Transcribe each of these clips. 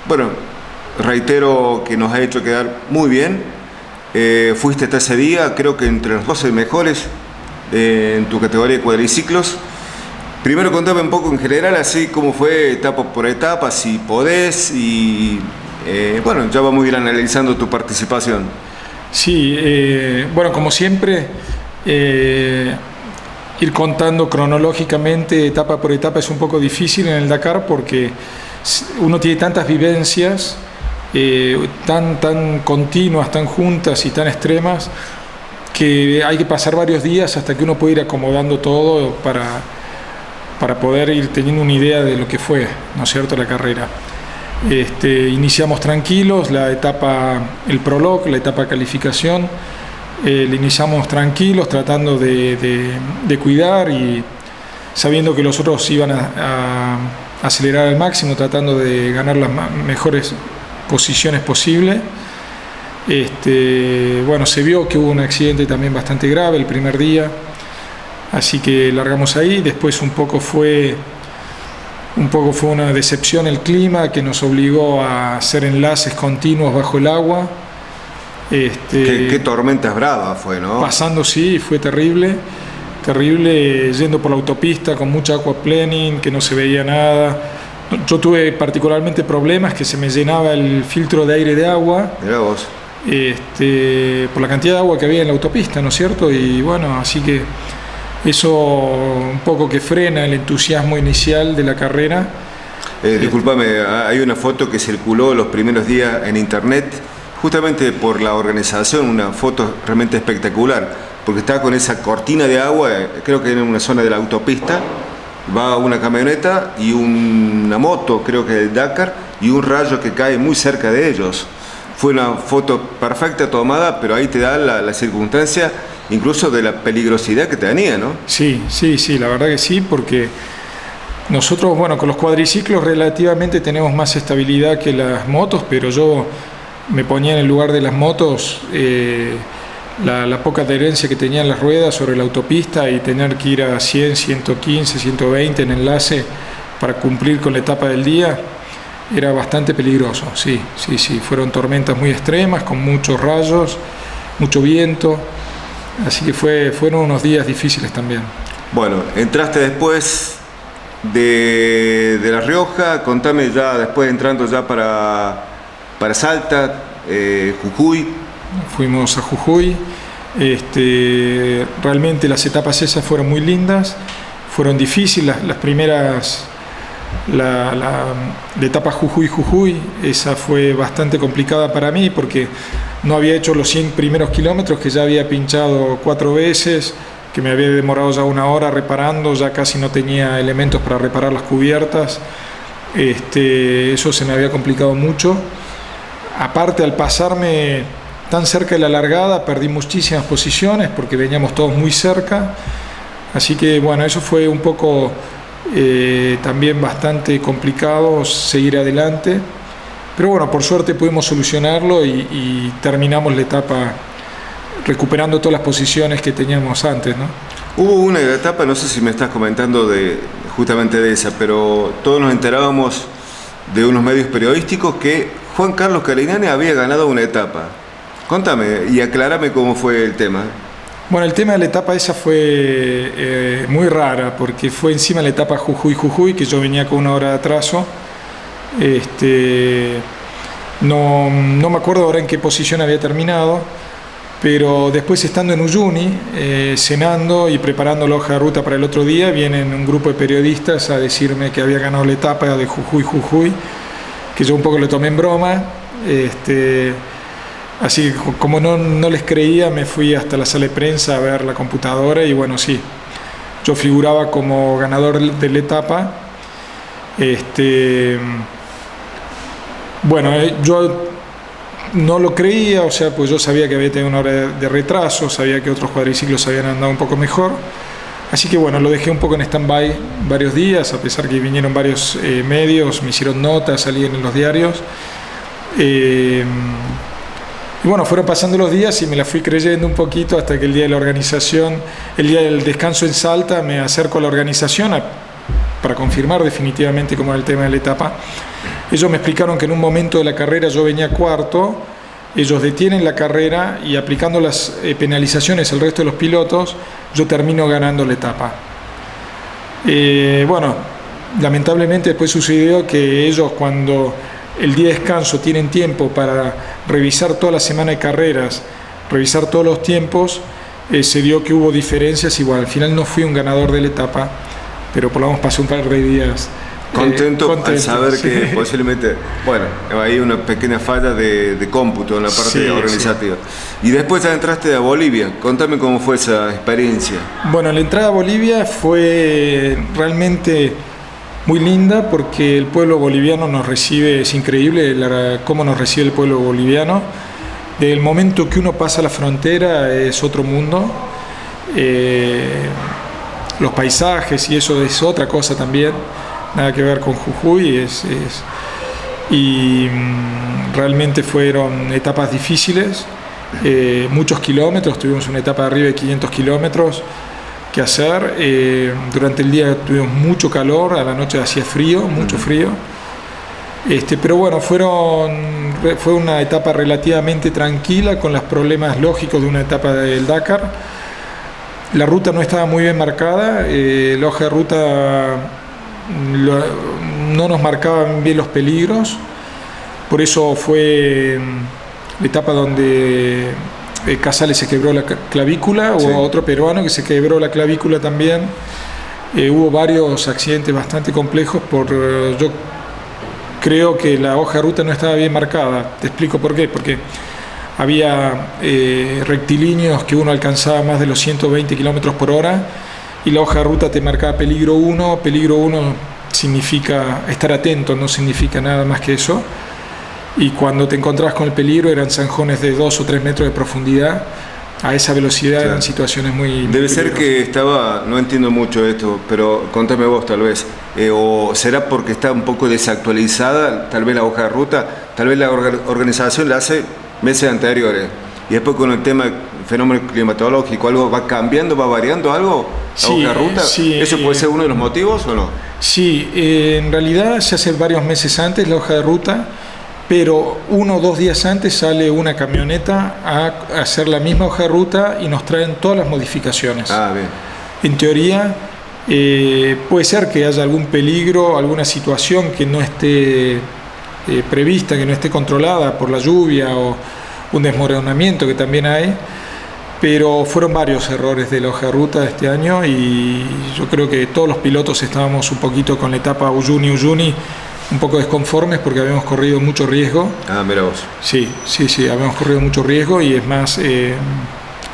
Bueno, reitero que nos ha hecho quedar muy bien. Fuiste hasta ese día, creo que entre los 12 mejores en tu categoría de cuadriciclos. Primero contame un poco en general, así como fue etapa por etapa, si podés, y bueno, ya vamos a ir analizando tu participación. Sí, bueno, como siempre, ir contando cronológicamente, etapa por etapa, es un poco difícil en el Dakar porque uno tiene tantas vivencias, tan continuas, tan juntas y tan extremas, que hay que pasar varios días hasta que uno puede ir acomodando todo para poder ir teniendo una idea de lo que fue, ¿no es cierto?, la carrera. Iniciamos tranquilos, la etapa, el prologue, la etapa de calificación, le iniciamos tranquilos, tratando de cuidar y sabiendo que los otros iban a acelerar al máximo, tratando de ganar las mejores posiciones posibles. Bueno, se vio que hubo un accidente también bastante grave el primer día, así que largamos ahí. Después un poco fue una decepción el clima, que nos obligó a hacer enlaces continuos bajo el agua. Qué tormentas bravas fue, ¿no? Pasando, sí, fue terrible, yendo por la autopista con mucha aquaplaning, que no se veía nada. Yo tuve particularmente problemas, que se me llenaba el filtro de aire de agua. Mirá vos. Por la cantidad de agua que había en la autopista, ¿no es cierto? Y bueno, así que eso un poco que frena el entusiasmo inicial de la carrera. Discúlpame, hay una foto que circuló los primeros días en internet, justamente por la organización, una foto realmente espectacular, porque está con esa cortina de agua, creo que en una zona de la autopista, va una camioneta y una moto, creo que del Dakar, y un rayo que cae muy cerca de ellos. Fue una foto perfecta tomada, pero ahí te da la circunstancia incluso de la peligrosidad que tenía, ¿no? Sí, la verdad que sí, porque nosotros, bueno, con los cuadriciclos relativamente tenemos más estabilidad que las motos, pero yo me ponía en el lugar de las motos, la poca adherencia que tenían las ruedas sobre la autopista y tener que ir a 100, 115, 120 en enlace para cumplir con la etapa del día, era bastante peligroso. Sí, fueron tormentas muy extremas, con muchos rayos, mucho viento, así que fueron unos días difíciles también. Bueno, entraste después de La Rioja, contame ya, después entrando ya para Salta, Jujuy. Fuimos a Jujuy, realmente las etapas esas fueron muy lindas, fueron difíciles, las primeras, la etapa Jujuy, esa fue bastante complicada para mí porque no había hecho los 100 primeros kilómetros, que ya había pinchado 4 veces, que me había demorado ya 1 hora reparando, ya casi no tenía elementos para reparar las cubiertas, eso se me había complicado mucho. Aparte, al pasarme tan cerca de la largada, perdí muchísimas posiciones porque veníamos todos muy cerca, así que bueno, eso fue un poco también bastante complicado seguir adelante, pero bueno, por suerte pudimos solucionarlo y terminamos la etapa recuperando todas las posiciones que teníamos antes, ¿no? Hubo una etapa, no sé si me estás comentando justamente de esa, pero todos nos enterábamos de unos medios periodísticos que Juan Carlos Carignani había ganado una etapa. Contame y aclárame cómo fue el tema. Bueno, el tema de la etapa esa fue muy rara, porque fue encima la etapa Jujuy, que yo venía con 1 hora de atraso. No me acuerdo ahora en qué posición había terminado, pero después, estando en Uyuni, cenando y preparando la hoja de ruta para el otro día, vienen un grupo de periodistas a decirme que había ganado la etapa de Jujuy, que yo un poco lo tomé en broma. Así que como no les creía, me fui hasta la sala de prensa a ver la computadora y bueno, sí, yo figuraba como ganador de la etapa. Bueno, yo no lo creía, o sea, pues yo sabía que había tenido 1 hora de retraso, sabía que otros cuadriciclos habían andado un poco mejor, así que bueno, lo dejé un poco en stand-by varios días, a pesar que vinieron varios medios, me hicieron notas, salí en los diarios. Y bueno, fueron pasando los días y me la fui creyendo un poquito hasta que el día de la organización, el día del descanso en Salta, me acerco a la organización para confirmar definitivamente cómo era el tema de la etapa. Ellos me explicaron que en un momento de la carrera yo venía cuarto, ellos detienen la carrera y aplicando las penalizaciones al resto de los pilotos, yo termino ganando la etapa. Bueno, lamentablemente después sucedió que ellos, cuando el día de descanso tienen tiempo para revisar toda la semana de carreras, revisar todos los tiempos, se dio que hubo diferencias y bueno, al final no fui un ganador de la etapa, pero por lo menos pasé un par de días contento al saber sí. que posiblemente, bueno, hay una pequeña falla de cómputo en la parte Sí, organizativa. Sí. Y después ya entraste a Bolivia, contame cómo fue esa experiencia. Bueno, la entrada a Bolivia fue realmente muy linda porque el pueblo boliviano nos recibe, es increíble cómo nos recibe el pueblo boliviano. Desde el momento que uno pasa la frontera es otro mundo. Los paisajes y eso es otra cosa también, nada que ver con Jujuy, y realmente fueron etapas difíciles, muchos kilómetros, tuvimos una etapa de arriba de 500 kilómetros que hacer, durante el día tuvimos mucho calor, a la noche hacía frío, mucho frío, pero bueno, fue una etapa relativamente tranquila con los problemas lógicos de una etapa del Dakar. La ruta no estaba muy bien marcada, la hoja de ruta no nos marcaba bien los peligros, por eso fue la etapa donde Casales se quebró la clavícula, sí. Hubo otro peruano que se quebró la clavícula también, hubo varios accidentes bastante complejos, yo creo que la hoja de ruta no estaba bien marcada, te explico por qué, porque había rectilíneos que uno alcanzaba más de los 120 km por hora y la hoja de ruta te marcaba peligro 1. Peligro 1 significa estar atento, no significa nada más que eso. Y cuando te encontrabas con el peligro eran zanjones de 2 o 3 metros de profundidad. A esa velocidad claro. Eran situaciones muy Debe ser que estaba, no entiendo mucho esto, pero contame vos tal vez, o será porque está un poco desactualizada tal vez la hoja de ruta, tal vez la organización la hace meses anteriores y después con el tema fenómeno climatológico algo va cambiando, va variando algo la hoja de ruta, sí, ¿eso puede ser uno de los motivos o no? Sí, en realidad se hace varios meses antes la hoja de ruta, pero 1 o 2 días antes sale una camioneta a hacer la misma hoja de ruta y nos traen todas las modificaciones. Bien. En teoría puede ser que haya algún peligro, alguna situación que no esté prevista, que no esté controlada por la lluvia o un desmoronamiento que también hay, pero fueron varios errores de la hoja de ruta de este año y yo creo que todos los pilotos estábamos un poquito con la etapa Uyuni un poco desconformes porque habíamos corrido mucho riesgo. Mira vos. Sí, habíamos corrido mucho riesgo y es más,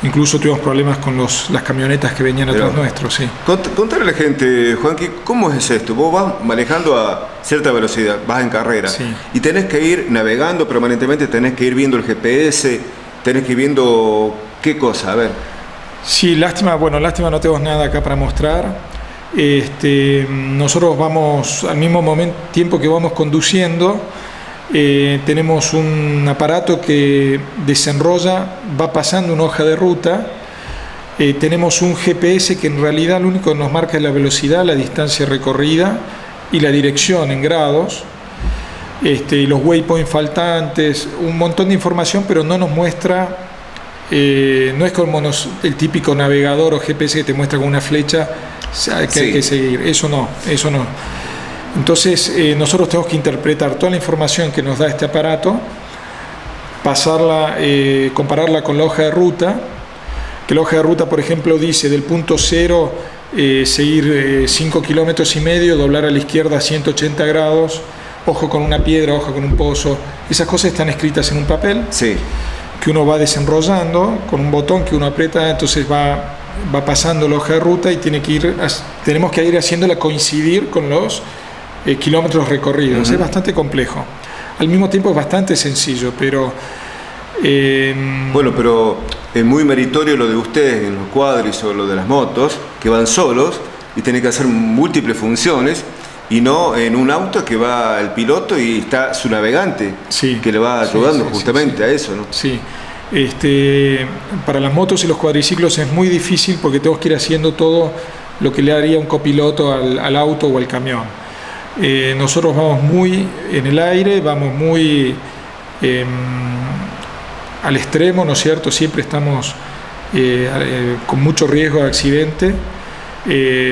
incluso tuvimos problemas con las camionetas que venían atrás nuestro, sí. Contale a la gente, Juanqui, ¿cómo es esto? Vos vas manejando a cierta velocidad, vas en carrera, sí. Y tenés que ir navegando permanentemente, tenés que ir viendo el GPS, tenés que ir viendo qué cosa, a ver. Sí, lástima no tenemos nada acá para mostrar. Nosotros vamos al mismo tiempo que vamos conduciendo, tenemos un aparato que desenrolla, va pasando una hoja de ruta, tenemos un GPS que en realidad lo único que nos marca es la velocidad, la distancia recorrida y la dirección en grados, los waypoints faltantes, un montón de información, pero no nos muestra, no es como el típico navegador o GPS que te muestra con una flecha que hay que seguir, eso no. Entonces nosotros tenemos que interpretar toda la información que nos da este aparato, pasarla, compararla con la hoja de ruta, que la hoja de ruta por ejemplo dice del punto 0 seguir 5 kilómetros y medio, doblar a la izquierda a 180 grados, ojo con una piedra, ojo con un pozo, esas cosas están escritas en un papel que uno va desenrollando con un botón que uno aprieta, entonces va pasando la hoja de ruta y tenemos que ir haciéndola coincidir con los kilómetros recorridos. Es bastante complejo. Al mismo tiempo es bastante sencillo, pero... Bueno, pero es muy meritorio lo de ustedes en los cuadris o lo de las motos, que van solos y tienen que hacer múltiples funciones y no en un auto que va el piloto y está su navegante, que le va ayudando justamente a eso, ¿no? Sí. Para las motos y los cuadriciclos es muy difícil porque tenemos que ir haciendo todo lo que le haría un copiloto al auto o al camión. Nosotros vamos muy en el aire, vamos muy al extremo, ¿no es cierto? Siempre estamos con mucho riesgo de accidente.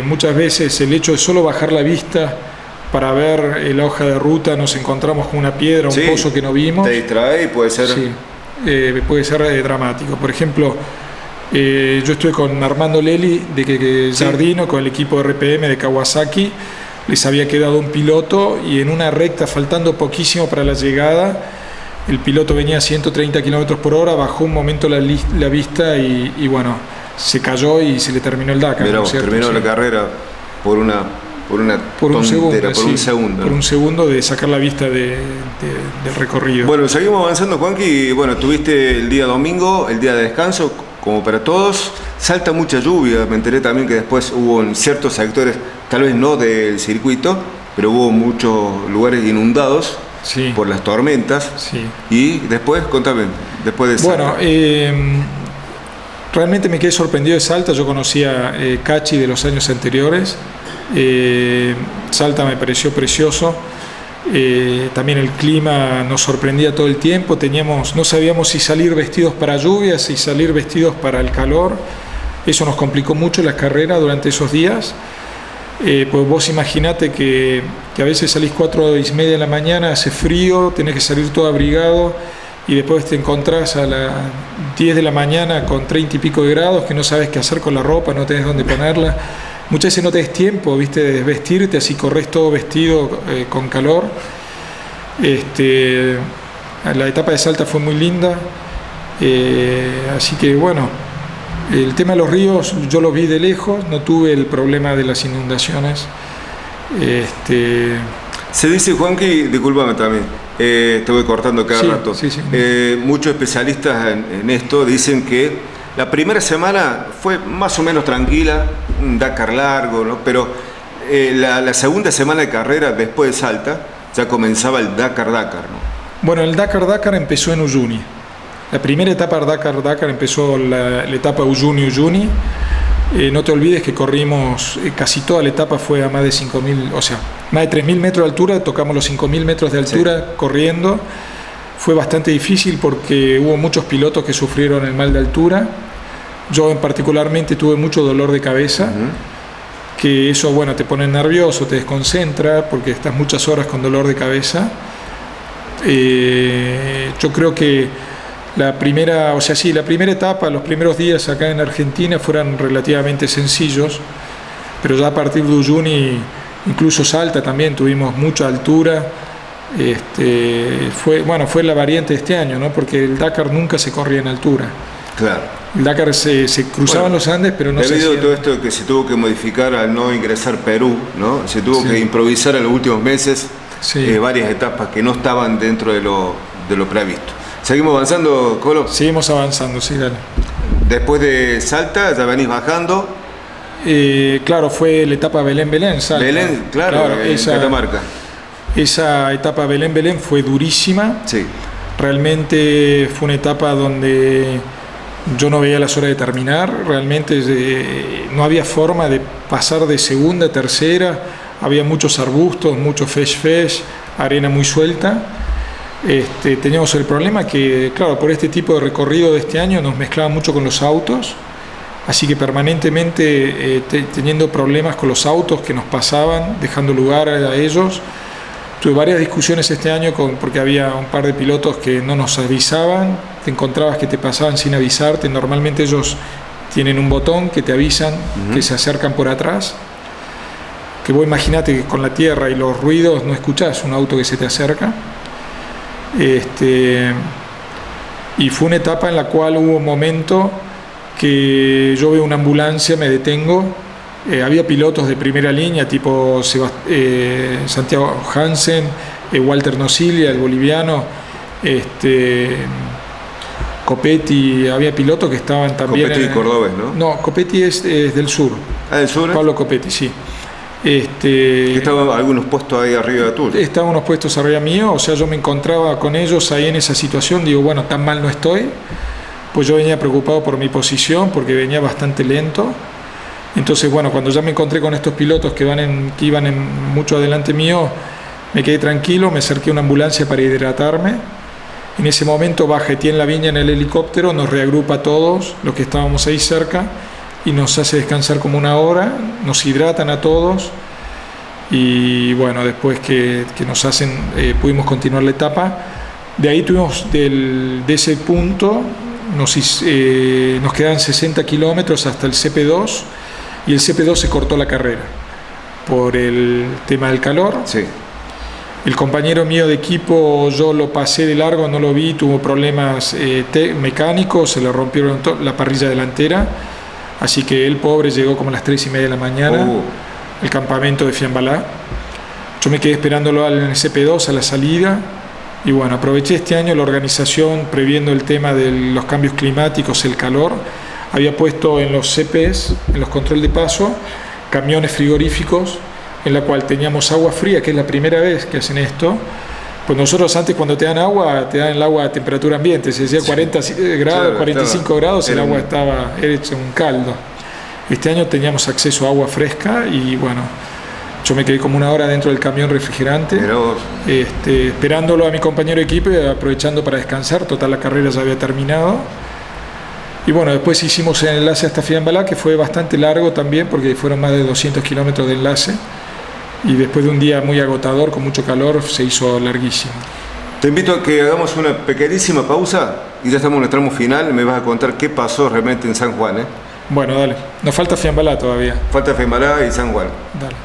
Muchas veces el hecho de solo bajar la vista para ver la hoja de ruta, nos encontramos con una piedra, un pozo que no vimos. Te distrae y puede ser... Sí, puede ser dramático. Por ejemplo, yo estuve con Armando Leli de Giardino, con el equipo de RPM de Kawasaki. Les había quedado un piloto y en una recta, faltando poquísimo para la llegada, el piloto venía a 130 km/h, bajó un momento la vista y bueno, se cayó y se le terminó el Dakar. Mirá, ¿no? Terminó la carrera por un segundo de sacar la vista del recorrido. Bueno, seguimos avanzando, Juanqui. Bueno, tuviste el día domingo, el día de descanso, como para todos. Salta mucha lluvia, me enteré también que después hubo en ciertos sectores, tal vez no del circuito, pero hubo muchos lugares inundados por las tormentas. Sí. Y después, contame, después de Salta. Bueno, realmente me quedé sorprendido de Salta. Yo conocía Cachi de los años anteriores. Salta me pareció precioso. También el clima nos sorprendía todo el tiempo. No sabíamos si salir vestidos para lluvia, si salir vestidos para el calor. Eso nos complicó mucho la carrera durante esos días. Pues vos imaginate que a veces salís 4:30 de la mañana, hace frío, tenés que salir todo abrigado y después te encontrás a las 10 de la mañana con 30 y pico de grados, que no sabes qué hacer con la ropa, no tenés dónde ponerla. Muchas veces no tenés tiempo, ¿viste?, de vestirte, así corres todo vestido con calor. La etapa de Salta fue muy linda, así que bueno, el tema de los ríos yo lo vi de lejos, no tuve el problema de las inundaciones. Se dice, Juanqui, discúlpame también, te voy cortando cada rato. Sí. Muchos especialistas en esto dicen que la primera semana fue más o menos tranquila, un Dakar largo, ¿no? Pero la segunda semana de carrera, después de Salta, ya comenzaba el Dakar, ¿no? Bueno, el Dakar empezó en Uyuni. La primera etapa del Dakar empezó la etapa Uyuni. No te olvides que corrimos, casi toda la etapa fue a más de 5.000, o sea, más de 3.000 metros de altura, tocamos los 5.000 metros de altura corriendo. Fue bastante difícil porque hubo muchos pilotos que sufrieron el mal de altura. Yo particularmente tuve mucho dolor de cabeza, que eso, bueno, te pone nervioso, te desconcentra porque estás muchas horas con dolor de cabeza. Yo creo que la primera etapa, los primeros días acá en Argentina fueron relativamente sencillos, pero ya a partir de Uyuni, incluso Salta también tuvimos mucha altura. Fue la variante de este año, ¿no? Porque el Dakar nunca se corría en altura. Claro. El Dakar se cruzaban los Andes, pero no se hacía. Debido a todo esto que se tuvo que modificar al no ingresar Perú, ¿no? Se tuvo que improvisar en los últimos meses varias etapas que no estaban dentro de lo previsto. ¿Seguimos avanzando, Colo? Seguimos avanzando, sí, dale. Después de Salta, ya venís bajando. Claro, fue la etapa Belén-Belén, Salta. Belén, claro, en Catamarca. Esa etapa Belén-Belén fue durísima. Sí. Realmente fue una etapa donde yo no veía las horas de terminar. Realmente no había forma de pasar de segunda a tercera. Había muchos arbustos, mucho fesh, arena muy suelta. Teníamos el problema que, claro, por este tipo de recorrido de este año nos mezclaban mucho con los autos. Así que permanentemente teniendo problemas con los autos que nos pasaban, dejando lugar a ellos. Tuve varias discusiones este año porque había un par de pilotos que no nos avisaban, te encontrabas que te pasaban sin avisarte. Normalmente ellos tienen un botón que te avisan que se acercan por atrás. Que vos imaginate que con la tierra y los ruidos no escuchás un auto que se te acerca. Y fue una etapa en la cual hubo un momento que yo veo una ambulancia, me detengo. Había pilotos de primera línea tipo Santiago Hansen, Walter Nocilia, el boliviano, Copetti. Había pilotos que estaban también. Copetti y Cordobés, ¿no? No, Copetti es del sur. Ah, del sur. Pablo Copetti, sí. Estaban algunos puestos ahí arriba de tú. Estaban unos puestos arriba mío, o sea, yo me encontraba con ellos ahí en esa situación. Digo, bueno, tan mal no estoy. Pues yo venía preocupado por mi posición porque venía bastante lento. Entonces, bueno, cuando ya me encontré con estos pilotos que iban mucho adelante mío, me quedé tranquilo, me acerqué a una ambulancia para hidratarme. En ese momento baja Etienne Lavigne en el helicóptero, nos reagrupa a todos los que estábamos ahí cerca y nos hace descansar como una hora, nos hidratan a todos y bueno, después que nos hacen, pudimos continuar la etapa. De ahí tuvimos, de ese punto, nos quedan 60 kilómetros hasta el CP2 y el CP2 se cortó la carrera por el tema del calor. Sí. El compañero mío de equipo, yo lo pasé de largo, no lo vi, tuvo problemas mecánicos, se le rompieron la parrilla delantera, así que el pobre llegó como a las 3:30 de la mañana al campamento de Fiambalá. Yo me quedé esperándolo en el CP2 a la salida y bueno, aproveché este año la organización, previendo el tema de los cambios climáticos, el calor, había puesto en los CPs, en los control de paso, camiones frigoríficos, en la cual teníamos agua fría, que es la primera vez que hacen esto. Pues nosotros antes, cuando te dan el agua a temperatura ambiente, se decía 40 grados, claro, 45 grados, el agua estaba hecha un caldo. Este año teníamos acceso a agua fresca y bueno, yo me quedé como una hora dentro del camión refrigerante, esperándolo a mi compañero de equipo y aprovechando para descansar. Total, la carrera ya había terminado. Y bueno, después hicimos el enlace hasta Fiambalá, que fue bastante largo también, porque fueron más de 200 kilómetros de enlace. Y después de un día muy agotador, con mucho calor, se hizo larguísimo. Te invito a que hagamos una pequeñísima pausa y ya estamos en el tramo final. Me vas a contar qué pasó realmente en San Juan, ¿eh? Bueno, dale. Nos falta Fiambalá todavía. Falta Fiambalá y San Juan. Dale.